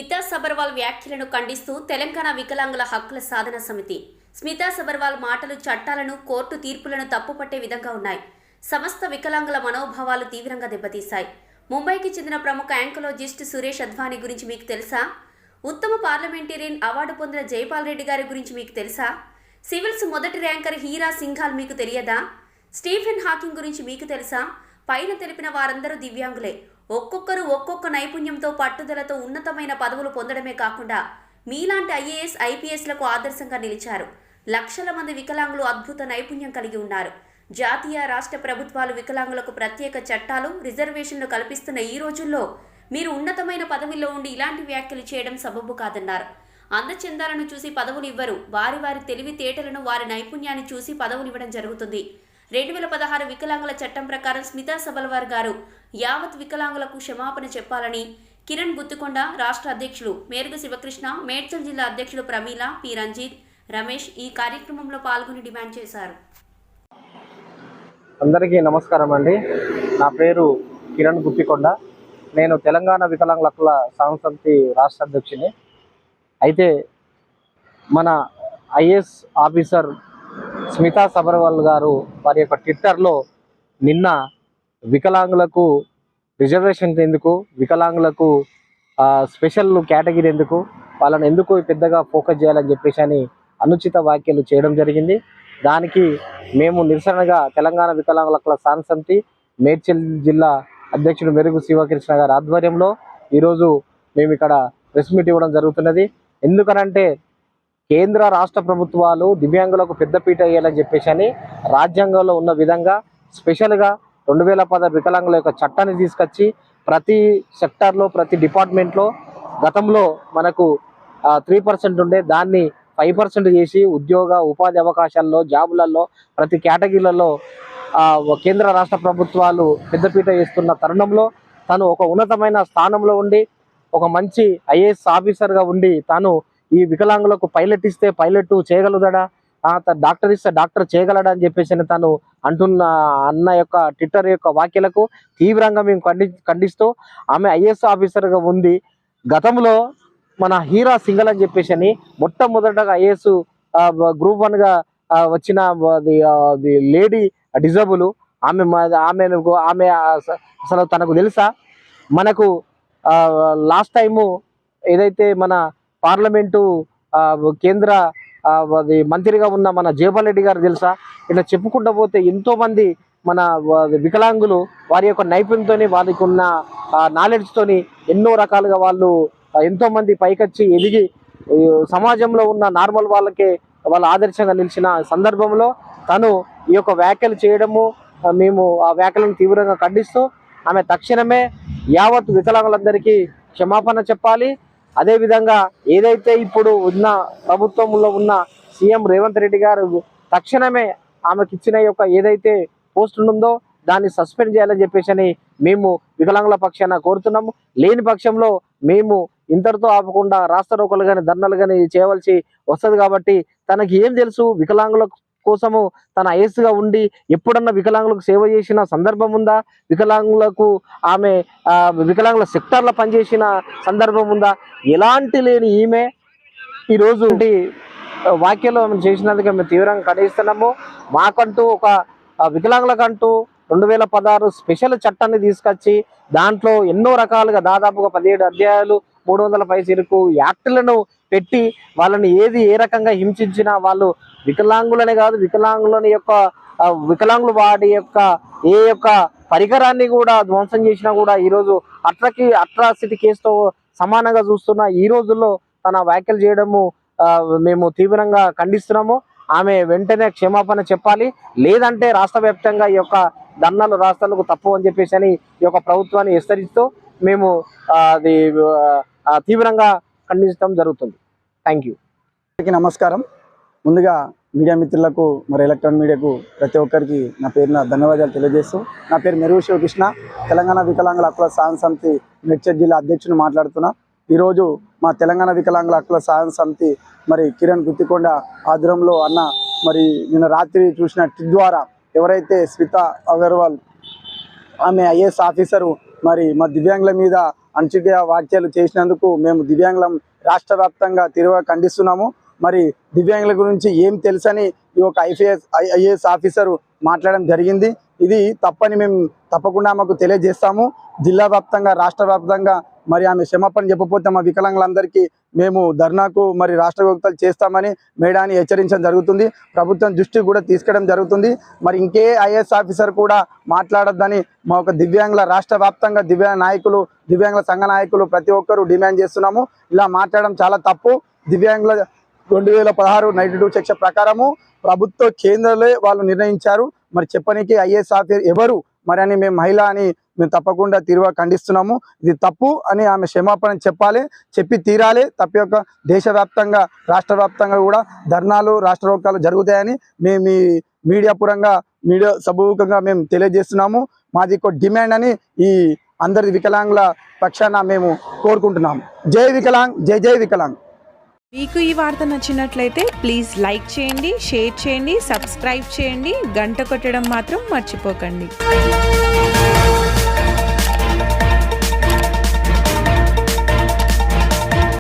స్మితా సబర్వాల్ వ్యాఖ్యలను ఖండిస్తూ తెలంగాణ వికలాంగుల హక్కుల సాధన సమితి స్మితా సబర్వాల్ మాటలు చట్టాలను కోర్టు తీర్పులను తప్పుపట్టే విధంగా ఉన్నాయి. సమస్త వికలాంగుల మనోభావాలు తీవ్రంగా దెబ్బతీశాయి. ముంబైకి చెందిన ప్రముఖ యాంకలాజిస్ట్ సురేష్ అద్వానీ గురించి మీకు తెలుసా? ఉత్తమ పార్లమెంటేరియన్ అవార్డు పొందిన జైపాల్ రెడ్డి గారి గురించి మీకు తెలుసా? సివిల్స్ మొదటి ర్యాంకర్ హీరా సింఘాల్ మీకు తెలియదా? స్టీఫెన్ హాకింగ్ గురించి మీకు తెలుసా? పైన తెలిపిన వారందరూ దివ్యాంగులే. ఒక్కొక్కరు ఒక్కొక్క నైపుణ్యంతో పట్టుదలతో ఉన్నతమైన పదవులు పొందడమే కాకుండా మీలాంటి ఐఏఎస్ ఐపీఎస్లకు ఆదర్శంగా నిలిచారు. లక్షల మంది వికలాంగులు అద్భుత నైపుణ్యం కలిగి ఉన్నారు. జాతీయ రాష్ట్ర ప్రభుత్వాలు వికలాంగులకు ప్రత్యేక చట్టాలు రిజర్వేషన్లు కల్పిస్తున్న ఈ రోజుల్లో మీరు ఉన్నతమైన పదవిలో ఉండి ఇలాంటి వ్యాఖ్యలు చేయడం సబబు కాదన్నారు. అందచందాలను చూసి పదవులు ఇవ్వరు. వారి వారి తెలివితేటలను వారి నైపుణ్యాన్ని చూసి పదవులు ఇవ్వడం జరుగుతుంది. 2016 వికలాంగుల చట్టం ప్రకారం స్మితా సబర్వాల్ గారు యావత్ వికలాంగులకు క్షమాపణ చెప్పాలని కిరణ్ గుత్తుకొండ రాష్ట్ర అధ్యక్షులు మేరుగు శివకృష్ణ, మేడ్చల్ జిల్లా అధ్యక్షులు ప్రమీల, పి రంజిత్, రమేష్ ఈ కార్యక్రమంలో పాల్గొని డిమాండ్ చేశారు. అందరికీ నమస్కారం అండి. నా పేరు కిరణ్ గుత్తికొండ. నేను తెలంగాణ వికలాంగుల హక్కుల సాధన సమితి రాష్ట్ర అధ్యక్షుని. అయితే మన ఐఏఎస్ ఆఫీసర్ స్మితా సబర్వాల్ గారు వారి యొక్క ట్విట్టర్లో నిన్న వికలాంగులకు రిజర్వేషన్ ఎందుకు, వికలాంగులకు స్పెషల్ కేటగిరీ ఎందుకు, వాళ్ళని ఎందుకు పెద్దగా ఫోకస్ చేయాలని చెప్పేసి అని అనుచిత వ్యాఖ్యలు చేయడం జరిగింది. దానికి మేము నిరసనగా తెలంగాణ వికలాంగుల హక్కుల సాధన సమితి మేడ్చల్ జిల్లా అధ్యక్షుడు మెరుగు శివకృష్ణ గారి ఆధ్వర్యంలో ఈరోజు మేము ఇక్కడ ప్రెస్ మీట్ ఇవ్వడం జరుగుతున్నది. ఎందుకనంటే కేంద్ర రాష్ట్ర ప్రభుత్వాలు దివ్యాంగులకు పెద్దపీట వేయాలని చెప్పేసి అని రాజ్యాంగంలో ఉన్న విధంగా స్పెషల్గా 2010 వికలాంగుల యొక్క చట్టాన్ని తీసుకొచ్చి ప్రతి సెక్టార్లో ప్రతి డిపార్ట్మెంట్లో గతంలో మనకు 3% ఉండే దాన్ని 5% చేసి ఉద్యోగ ఉపాధి అవకాశాల్లో జాబులలో ప్రతి కేటగిరీలలో కేంద్ర రాష్ట్ర ప్రభుత్వాలు పెద్దపీట వేస్తున్న తరుణంలో తను ఒక ఉన్నతమైన స్థానంలో ఉండి ఒక మంచి ఐఏఎస్ ఆఫీసర్గా ఉండి తాను ఈ వికలాంగులకు పైలట్ ఇస్తే పైలట్ చేయగలుగుతాడా, డాక్టర్ ఇస్తే డాక్టర్ చేయగలడా అని చెప్పేసి తను అన్న యొక్క ట్విట్టర్ యొక్క వ్యాఖ్యలకు తీవ్రంగా మేము ఖండిస్తూ ఆమె ఐఏఎస్ ఆఫీసర్గా ఉంది. గతంలో మన హీరా సింఘాల్ అని చెప్పేసి అని మొట్టమొదటగా ఐఏఎస్ గ్రూప్ 1గా వచ్చిన లేడీ డిజబుల్ ఆమె అసలు తనకు తెలుసా? మనకు లాస్ట్ టైము ఏదైతే మన పార్లమెంటు కేంద్ర మంత్రిగా ఉన్న మన జైపాల్ రెడ్డి గారు తెలుసా? ఇట్లా చెప్పుకుంటూ పోతే ఎంతో మంది మన వికలాంగులు వారి యొక్క నైపుణ్యంతోని వారికి ఉన్న నాలెడ్జ్తోని ఎన్నో రకాలుగా వాళ్ళు ఎంతో మంది పైకొచ్చి ఎదిగి సమాజంలో ఉన్న నార్మల్ వాళ్ళకే వాళ్ళ ఆదర్శంగా నిలిచిన సందర్భంలో తను ఈ యొక్క వ్యాఖ్యలు చేయడము మేము ఆ వ్యాఖ్యలను తీవ్రంగా ఖండిస్తూ ఆమె తక్షణమే యావత్ వికలాంగులందరికీ క్షమాపణ చెప్పాలి. అదేవిధంగా ఏదైతే ఇప్పుడు ఉన్న ప్రభుత్వంలో ఉన్న సీఎం రేవంత్ రెడ్డి గారు తక్షణమే ఆమెకి ఇచ్చిన యొక్క ఏదైతే పోస్ట్ ఉందో దాన్ని సస్పెండ్ చేయాలని చెప్పేసి మేము వికలాంగుల పక్షాన కోరుతున్నాము. లేని పక్షంలో మేము ఇంతటితో ఆపకుండా రాస్తారోకలు కానీ ధర్నాలు కానీ చేయవలసి వస్తుంది. కాబట్టి తనకి ఏం తెలుసు వికలాంగుల కోసము తన ఐఏఎస్గా ఉండి ఎప్పుడన్నా వికలాంగులకు సేవ చేసిన సందర్భం ఉందా? వికలాంగులకు ఆమె వికలాంగుల సెక్టార్లో పనిచేసిన సందర్భం ఉందా? ఎలాంటి లేని ఈమె ఈరోజు వ్యాఖ్యలు చేసినందుకు మేము తీవ్రంగా ఖండిస్తున్నాము. మాకంటూ ఒక వికలాంగులకంటూ 2016 స్పెషల్ చట్టాన్ని తీసుకొచ్చి దాంట్లో ఎన్నో రకాలుగా దాదాపుగా 17 అధ్యాయాలు 300 పైసలకు యాక్టులను పెట్టి వాళ్ళని ఏ రకంగా హింసించినా వాళ్ళు వికలాంగులనే కాదు వికలాంగులు వాడి యొక్క ఏ యొక్క పరికరాన్ని కూడా ధ్వంసం చేసినా కూడా ఈరోజు అట్రాసిటీ కేసుతో సమానంగా చూస్తున్న ఈ రోజుల్లో తన వ్యాఖ్యలు చేయడము మేము తీవ్రంగా ఖండిస్తున్నాము. ఆమె వెంటనే క్షమాపణ చెప్పాలి. లేదంటే రాష్ట్ర వ్యాప్తంగా ఈ యొక్క ధర్నాలు రాష్ట్రాలకు తప్పు అని చెప్పేసి అని ఈ యొక్క ప్రభుత్వాన్ని హెచ్చరిస్తూ మేము అది తీవ్రంగా ఖండించడం జరుగుతుంది. Thank you. నమస్కారం. ముందుగా మీడియా మిత్రులకు మరి ఎలక్ట్రానిక్ మీడియాకు ప్రతి ఒక్కరికి నా పేరున ధన్యవాదాలు తెలియజేస్తూ, నా పేరు మెరుగు శివకృష్ణ, తెలంగాణ వికలాంగుల హక్కుల సాధన సమితి మేడ్చల్ జిల్లా అధ్యక్షుని మాట్లాడుతున్నా. ఈరోజు మా తెలంగాణ వికలాంగుల హక్కుల సాధన సమితి మరి కిరణ్ గుత్తికొండ ఆధ్వర్యంలో అన్న మరి నిన్న రాత్రి చూసిన ట్వీట్ ద్వారా ఎవరైతే స్మితా అగర్వాల్ ఆమె ఐఏఎస్ ఆఫీసరు మరి మా దివ్యాంగుల మీద అనుచిత వ్యాఖ్యలు చేసినందుకు మేము దివ్యాంగులం రాష్ట్ర వ్యాప్తంగా ఖండిస్తున్నాము. మరి దివ్యాంగుల గురించి ఏం తెలుసని ఈ ఒక ఐఏఎస్ ఆఫీసరు మాట్లాడడం జరిగింది. ఇది తప్పని మేము తప్పకుండా మాకు తెలియజేస్తాము. జిల్లా వ్యాప్తంగా రాష్ట్ర వ్యాప్తంగా మరి ఆమె క్షమాపణ చెప్పకపోతే మా వికలాంగులందరికీ మేము ధర్నాకు మరి రాష్ట్ర వ్యాప్తాలు చేస్తామని మేడాన్ని హెచ్చరించడం జరుగుతుంది. ప్రభుత్వం దృష్టికి కూడా తీసుకెళ్ళడం జరుగుతుంది. మరి ఇంకే ఐఏఎస్ ఆఫీసర్ కూడా మాట్లాడొద్దని మా ఒక దివ్యాంగుల రాష్ట్ర వ్యాప్తంగా దివ్యాంగుల సంఘ నాయకులు ప్రతి ఒక్కరూ డిమాండ్ చేస్తున్నాము. ఇలా మాట్లాడడం చాలా తప్పు. దివ్యాంగుల 2016 92 సెక్షన్ ప్రకారము ప్రభుత్వ కేంద్రాలే వాళ్ళు నిర్ణయించారు. మరి చెప్పనీకి ఐఏఎస్ ఆఫీసర్ ఎవరు మరి అని మేము మహిళ అని మేము తప్పకుండా ఖండిస్తున్నాము. ఇది తప్పు అని ఆమె క్షమాపణ చెప్పి తీరాలి. తప్ప దేశవ్యాప్తంగా రాష్ట్ర వ్యాప్తంగా కూడా ధర్నాలు రాష్ట్ర రోకాలు జరుగుతాయని మేము ఈ మీడియా సభూకంగా మేము తెలియజేస్తున్నాము. మాది ఒక డిమాండ్ అని ఈ అందరి వికలాంగుల పక్షాన మేము కోరుకుంటున్నాము. జై వికలాంగ్, జై జై వికలాంగ్. మీకు ఈ వార్త నచ్చినట్లయితే ప్లీజ్ లైక్ చేయండి, షేర్ చేయండి, సబ్స్క్రైబ్ చేయండి, గంట కొట్టడం మాత్రం మర్చిపోకండి.